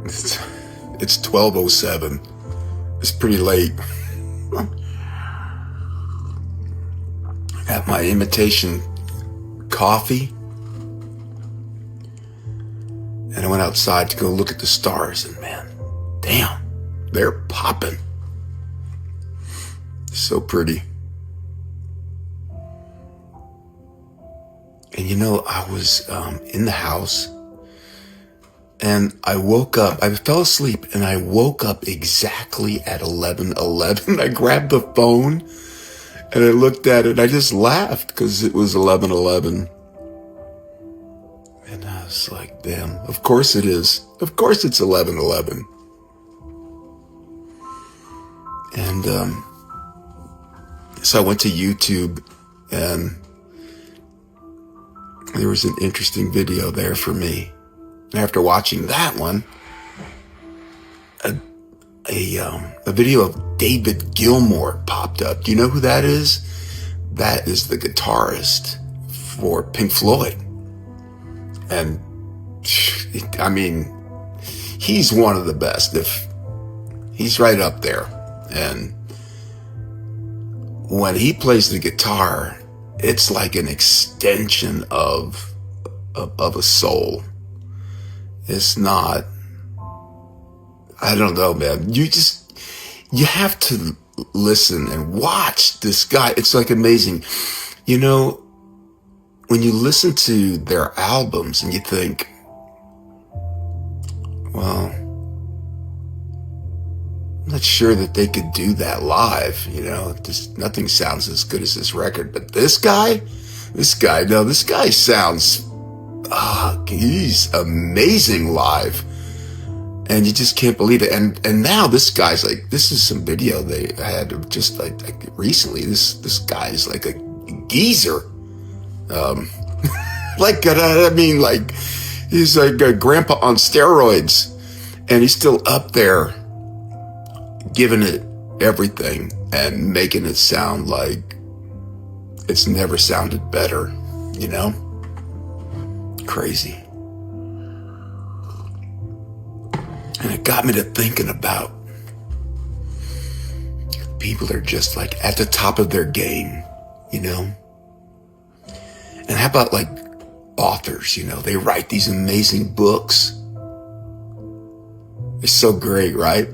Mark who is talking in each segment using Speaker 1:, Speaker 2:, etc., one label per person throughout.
Speaker 1: It's 12:07. It's pretty late. Have my imitation coffee. And I went outside to go look at the stars, and man, damn, they're popping. So pretty. And you know, I was in the house, and I woke up. I fell asleep, and I woke up exactly at 11:11. I grabbed the phone, and I looked at it, and I just laughed because it was 11:11. And I was like, damn, of course it is. Of course it's 11:11. And so I went to YouTube, and there was an interesting video there for me. And after watching that one, a video of David Gilmour popped up. Do you know who that is? That is the guitarist for Pink Floyd. And I mean, he's one of the best. If he's right up there. And when he plays the guitar, it's like an extension of a soul. It's not, I don't know, man. You have to listen and watch this guy. It's like amazing. You know, when you listen to their albums and you think, well, I'm not sure that they could do that live. You know, just nothing sounds as good as this record. But this guy sounds, he's amazing live. And you just can't believe it. And now this guy's like, this is some video they had just like recently. This guy's like a geezer. Like, I mean, like, he's like a grandpa on steroids, and he's still up there giving it everything and making it sound like it's never sounded better, you know? Crazy. And it got me to thinking about people that are just like at the top of their game, you know? And how about like authors, you know? They write these amazing books. It's so great, right?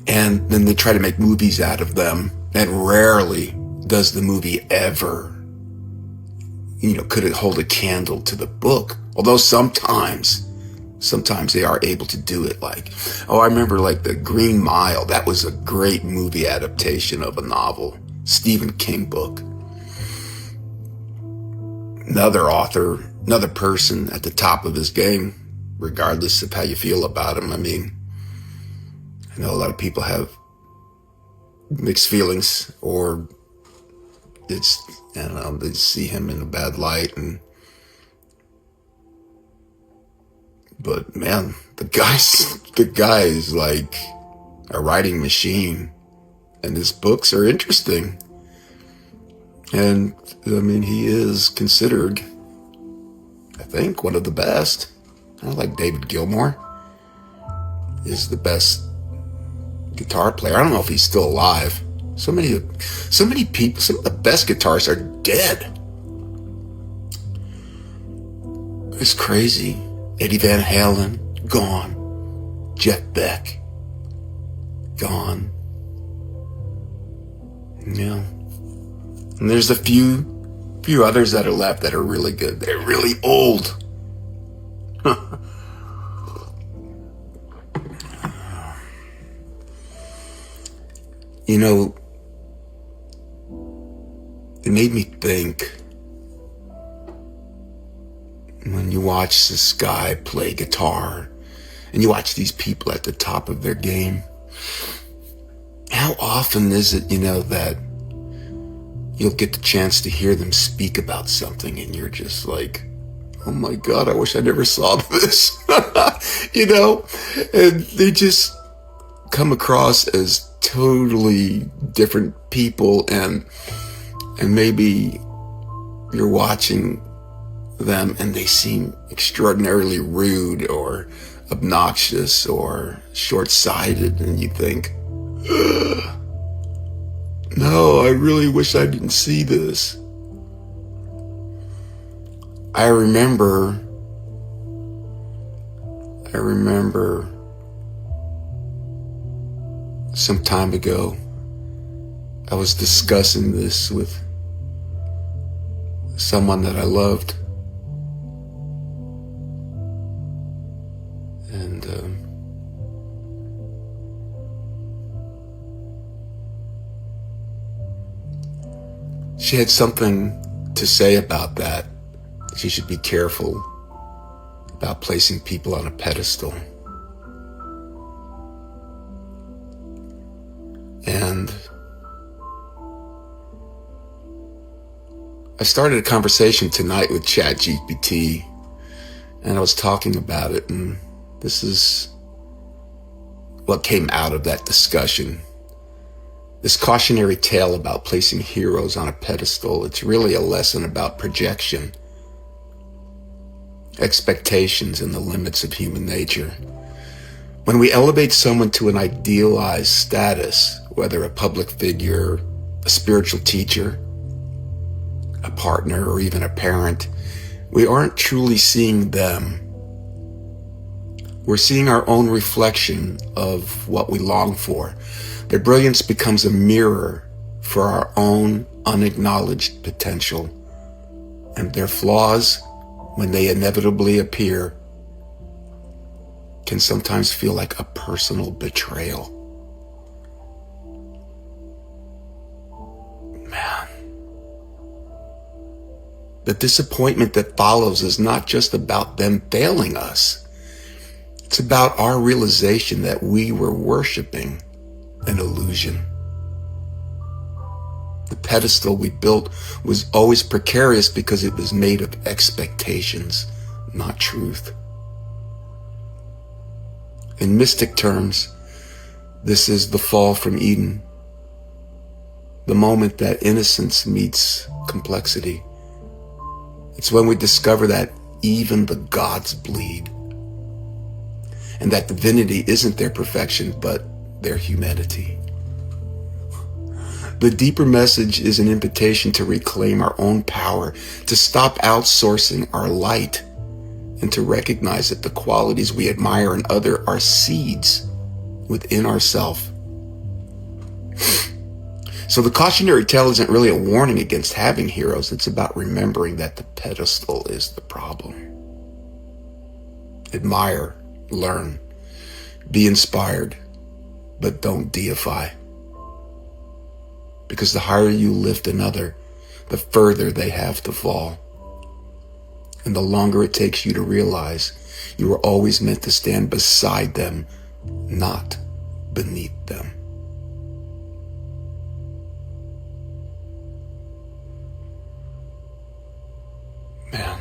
Speaker 1: And then they try to make movies out of them, and rarely does the movie ever, you know, could it hold a candle to the book? Although sometimes they are able to do it. Like, I remember like The Green Mile. That was a great movie adaptation of a novel, Stephen King book. Another author, another person at the top of his game, regardless of how you feel about him. I mean, I know a lot of people have mixed feelings, or it's, I don't know, they see him in a bad light. But man, the guy's like a writing machine, and his books are interesting. And I mean, he is considered, I think, one of the best. I like David Gilmour is the best guitar player. I don't know if he's still alive. So many people, some of the best guitarists are dead. It's crazy. Eddie Van Halen, gone. Jeff Beck, gone. Yeah. And there's a few others that are left that are really good. They're really old. You know, it made me think, when you watch this guy play guitar and you watch these people at the top of their game, how often is it, you know, that you'll get the chance to hear them speak about something and you're just like, oh my God, I wish I never saw this. You know, and they just come across as totally different people, and maybe you're watching them and they seem extraordinarily rude or obnoxious or short-sighted, and you think, no, I really wish I didn't see this. I remember some time ago, I was discussing this with someone that I loved. And she had something to say about that. She should be careful about placing people on a pedestal. And I started a conversation tonight with ChatGPT, and I was talking about it, and this is what came out of that discussion. This cautionary tale about placing heroes on a pedestal, it's really a lesson about projection, expectations, and the limits of human nature. When we elevate someone to an idealized status, whether a public figure, a spiritual teacher, a partner, or even a parent, we aren't truly seeing them. We're seeing our own reflection of what we long for. Their brilliance becomes a mirror for our own unacknowledged potential, and their flaws, when they inevitably appear, can sometimes feel like a personal betrayal. Man. The disappointment that follows is not just about them failing us. It's about our realization that we were worshiping an illusion. The pedestal we built was always precarious because it was made of expectations, not truth. In mystic terms, this is the fall from Eden, the moment that innocence meets complexity. It's when we discover that even the gods bleed, and that divinity isn't their perfection, but their humanity. The deeper message is an invitation to reclaim our own power, to stop outsourcing our light, and to recognize that the qualities we admire in others are seeds within ourselves. So the cautionary tale isn't really a warning against having heroes. It's about remembering that the pedestal is the problem. Admire, learn, be inspired, but don't deify. Because the higher you lift another, the further they have to fall. And the longer it takes you to realize you were always meant to stand beside them, not beneath them. Man.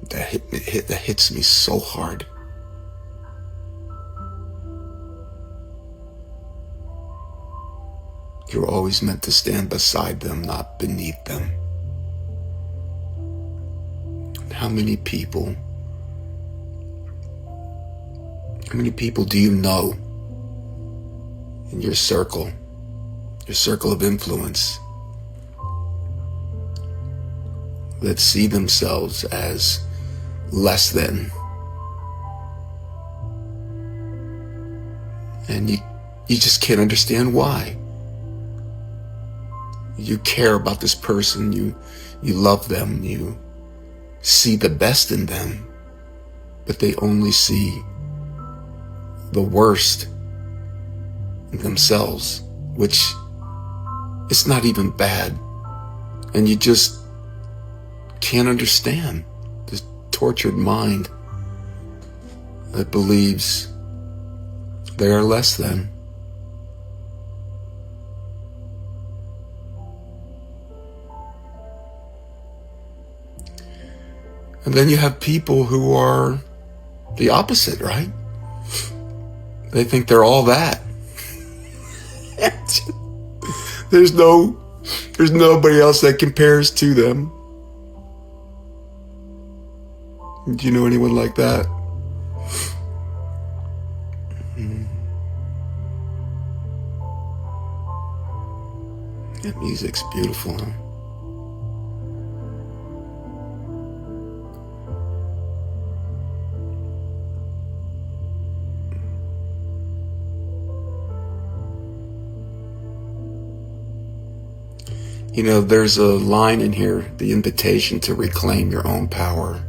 Speaker 1: That hits me so hard. You're always meant to stand beside them, not beneath them. How many people do you know in your circle of influence, that see themselves as less than? And you just can't understand why. You care about this person, you love them, you see the best in them, but they only see the worst in themselves, which is not even bad. And you just can't understand this tortured mind that believes they are less than. And then you have people who are the opposite, right? They think they're all that. There's nobody else that compares to them. Do you know anyone like that? That music's beautiful, huh? You know, there's a line in here, the invitation to reclaim your own power.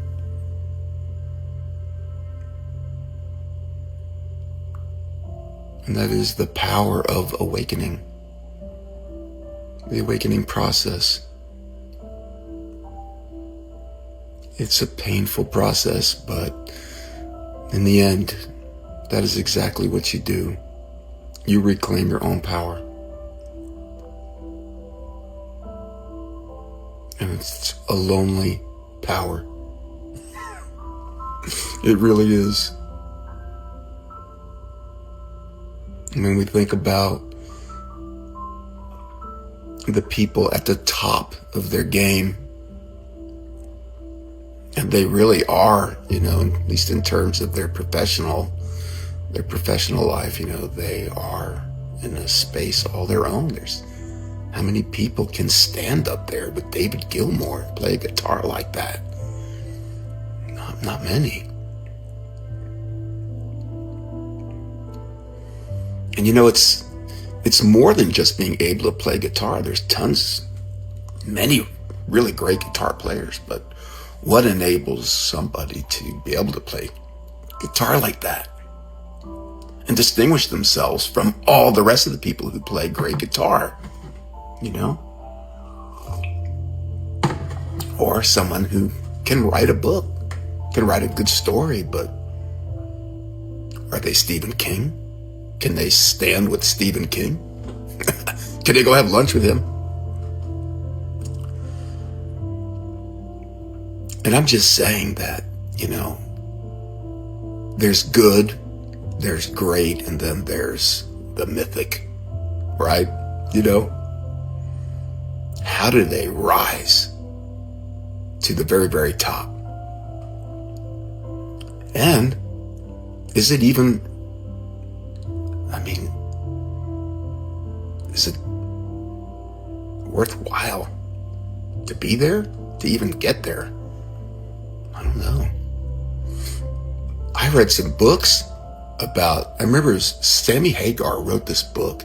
Speaker 1: And that is the power of awakening. The awakening process. It's a painful process, but in the end, that is exactly what you do. You reclaim your own power. And it's a lonely power. It really is. When we think about the people at the top of their game, and they really are, you know, at least in terms of their professional life, you know, they are in a space all their own. There's how many people can stand up there with David Gilmour, play a guitar like that? Not many. And you know, it's more than just being able to play guitar. There's many really great guitar players, but what enables somebody to be able to play guitar like that and distinguish themselves from all the rest of the people who play great guitar, you know? Or someone who can write a book, can write a good story, but are they Stephen King? Can they stand with Stephen King? Can they go have lunch with him? And I'm just saying that, you know, there's good, there's great, and then there's the mythic, right? You know? How do they rise to the very, very top? And is it even, is it worthwhile to be there, to even get there? I don't know. I read some books about, I remember Sammy Hagar wrote this book,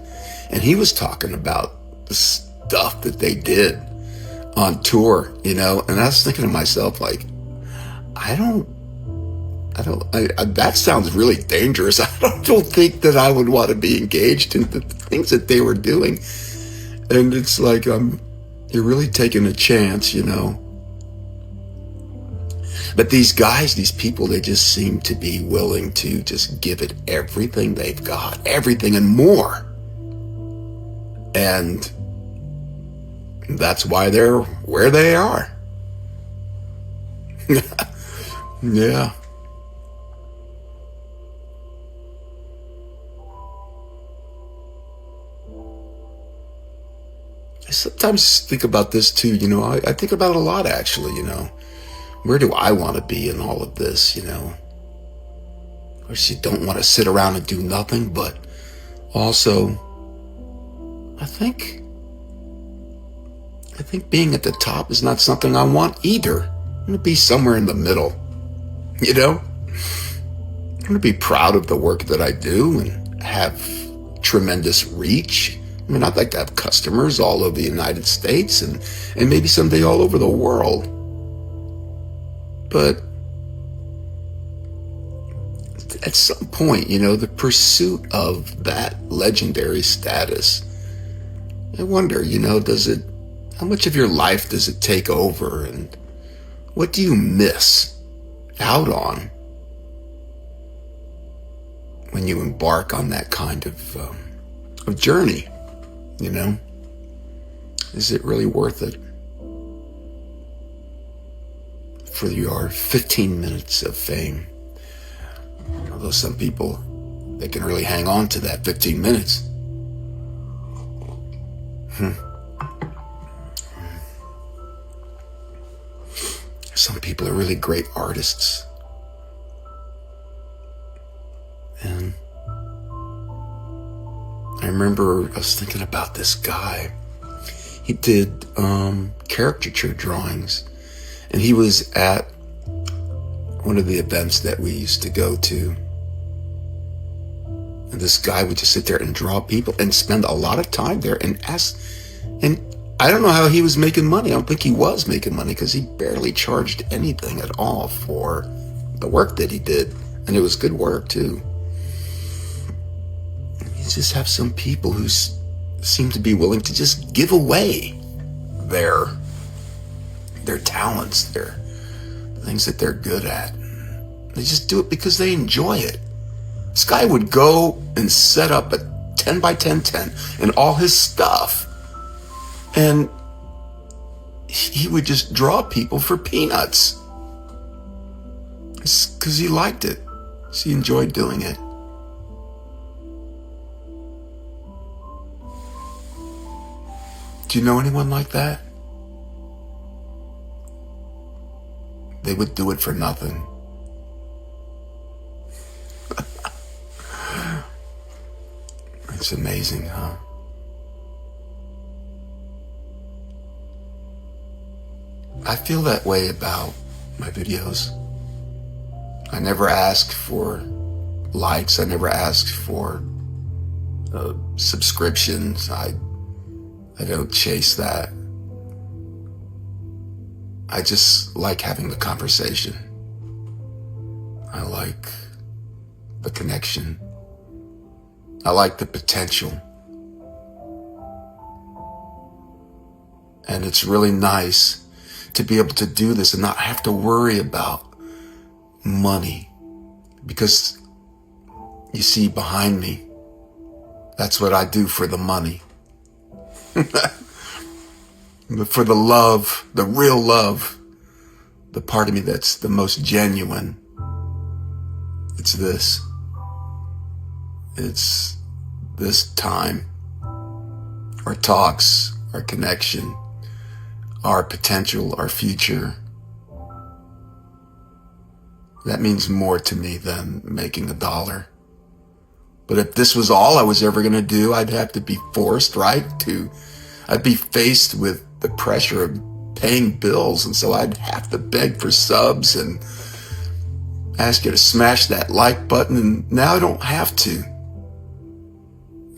Speaker 1: and he was talking about the stuff that they did on tour, you know, and I was thinking to myself, like, that sounds really dangerous. I don't think that I would want to be engaged in the things that they were doing. And it's like, you're really taking a chance, you know. But these guys, these people, they just seem to be willing to just give it everything they've got, everything and more. And that's why they're where they are. Yeah. I sometimes think about this too, you know, I think about it a lot actually, you know. Where do I want to be in all of this, you know? Of course, you don't want to sit around and do nothing, but also, I think being at the top is not something I want either. I'm going to be somewhere in the middle, you know? I'm going to be proud of the work that I do and have tremendous reach. I mean, I'd like to have customers all over the United States and maybe someday all over the world. But at some point, you know, the pursuit of that legendary status, I wonder, you know, how much of your life does it take over, and what do you miss out on when you embark on that kind of journey, you know? Is it really worth it for your 15 minutes of fame? Although some people, they can really hang on to that 15 minutes. Some people are really great artists. And I remember I was thinking about this guy. He did caricature drawings. And he was at one of the events that we used to go to. And this guy would just sit there and draw people and spend a lot of time there and ask. And I don't know how he was making money. I don't think he was making money because he barely charged anything at all for the work that he did. And it was good work too. You just have some people who seem to be willing to just give away their talents, their things that they're good at. They just do it because they enjoy it. This guy would go and set up a 10 by 10 tent and all his stuff. And he would just draw people for peanuts. It's because he liked it. He enjoyed doing it. Do you know anyone like that? They would do it for nothing. It's amazing, huh? I feel that way about my videos. I never ask for likes. I never ask for subscriptions. I don't chase that. I just like having the conversation. I like the connection. I like the potential. And it's really nice to be able to do this and not have to worry about money. Because you see behind me, that's what I do for the money. But for the love, the real love, the part of me that's the most genuine, it's this. It's this time, our talks, our connection, our potential, our future. That means more to me than making $1. But if this was all I was ever going to do, I'd have to be forced, right? I'd be faced with the pressure of paying bills. And so I'd have to beg for subs and ask you to smash that like button. And now I don't have to.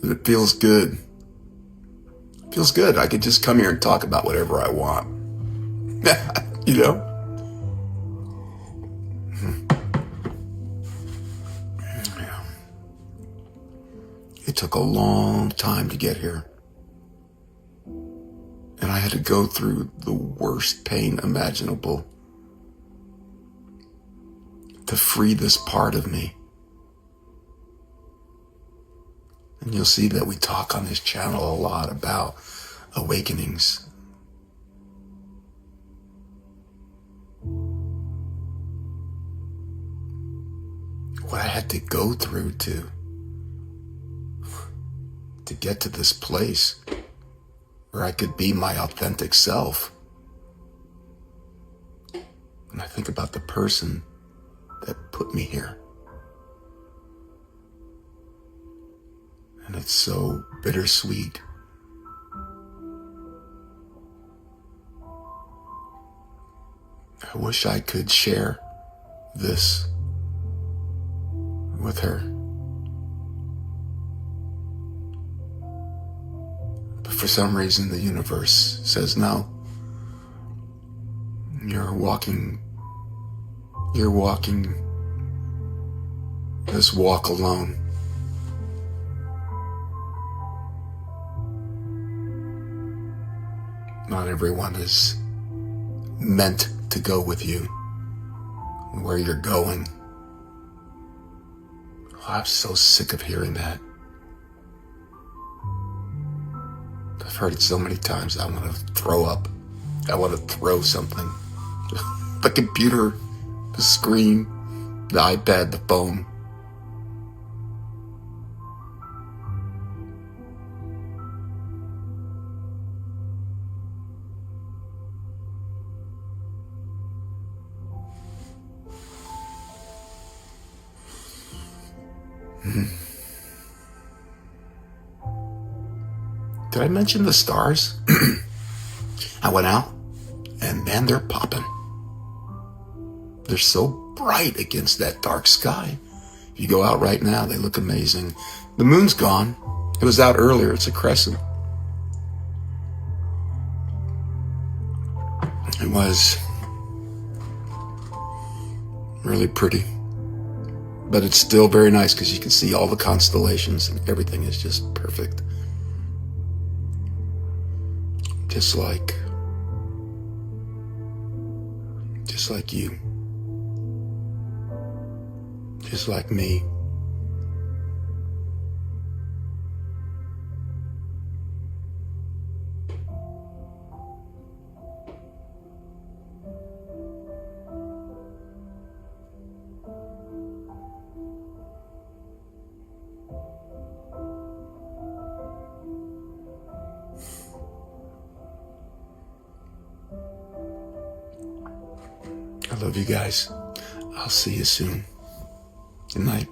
Speaker 1: It feels good. It feels good. I could just come here and talk about whatever I want. You know? Yeah. It took a long time to get here. And I had to go through the worst pain imaginable to free this part of me. And you'll see that we talk on this channel a lot about awakenings. What I had to go through to get to this place where I could be my authentic self. And I think about the person that put me here. And it's so bittersweet. I wish I could share this with her. But for some reason, the universe says no. You're walking this walk alone. Not everyone is meant to go with you where you're going. Oh, I'm so sick of hearing that. I've heard it so many times I want to throw up. I want to throw something. The computer, the screen, the iPad, the phone. Did I mention the stars? I went out, and man, they're popping. They're so bright against that dark sky. If you go out right now, they look amazing. The moon's gone. It was out earlier. It's a crescent. It was really pretty. But it's still very nice because you can see all the constellations and everything is just perfect. Just like you. Just like me. I love you guys. I'll see you soon. Good night.